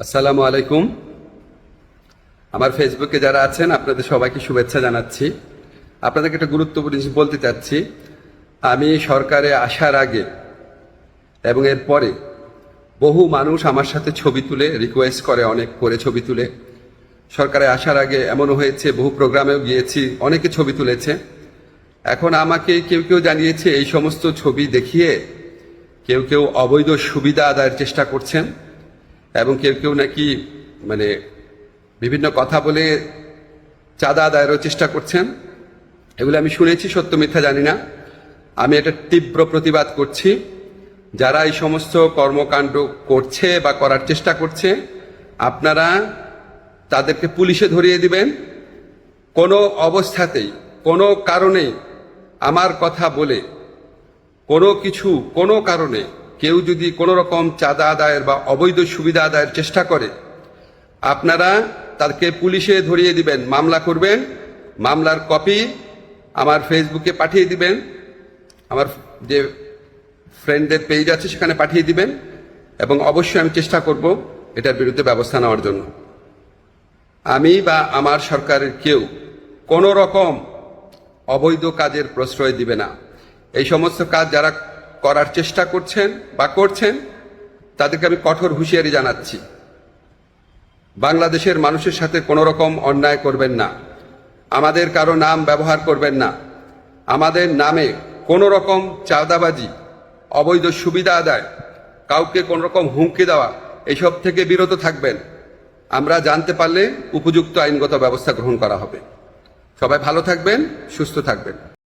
আসসালামু আলাইকুম। আমার ফেসবুকে যারা আছেন আপনাদের সবাইকে শুভেচ্ছা জানাচ্ছি। আপনাদেরকে একটা গুরুত্বপূর্ণ জিনিস বলতে চাচ্ছি। আমি সরকারে আসার আগে এবং এর পরে বহু মানুষ আমার সাথে ছবি তুলে রিকোয়েস্ট করে, অনেক করে ছবি তুলে। সরকারে আসার আগে এমনও হয়েছে, বহু প্রোগ্রামেও গিয়েছি, অনেকে ছবি তুলেছে। এখন আমাকে কেউ কেউ জানিয়েছে এই সমস্ত ছবি দেখিয়ে কেউ কেউ অবৈধ সুবিধা আদায়ের চেষ্টা করছেন এবং কেউ কেউ নাকি বিভিন্ন কথা বলে চাঁদা আদায়েরও চেষ্টা করছেন। এগুলো আমি শুনেছি, সত্য মিথ্যা জানি না। আমি এটা তীব্র প্রতিবাদ করছি। যারা এই সমস্ত কর্মকাণ্ড করছে বা করার চেষ্টা করছে, আপনারা তাদেরকে পুলিশে ধরিয়ে দিবেন। কোনো অবস্থাতেই, কোনো কারণেই আমার কথা বলে কোনো কারণে কেউ যদি কোনো রকম চাঁদা আদায়ের বা অবৈধ সুবিধা আদায়ের চেষ্টা করে, আপনারা তাদেরকে পুলিশে ধরিয়ে দিবেন, মামলা করবেন। মামলার কপি আমার ফেসবুকে পাঠিয়ে দিবেন, আমার যে ফ্রেন্ডদের পেজ আছে সেখানে পাঠিয়ে দিবেন, এবং অবশ্যই আমি চেষ্টা করব এটার বিরুদ্ধে ব্যবস্থা নেওয়ার জন্য। আমি বা আমার সরকারের কেউ কোনো রকম অবৈধ কাজের প্রশ্রয় দিবে না। এই সমস্ত কাজ যারা করার চেষ্টা করছেন বা করছেন তাদেরকে আমি কঠোর হুঁশিয়ারি জানাচ্ছি। বাংলাদেশের মানুষের সাথে কোনো রকম অন্যায় করবেন না, আমাদের কারো নাম ব্যবহার করবেন না, আমাদের নামে কোনো রকম চাঁদাবাজি, অবৈধ সুবিধা আদায়, কাউকে কোনো রকম হুমকি দেওয়া, এসব থেকে বিরত থাকবেন। আমরা জানতে পারলে উপযুক্ত আইনগত ব্যবস্থা গ্রহণ করা হবে। সবাই ভালো থাকবেন, সুস্থ থাকবেন।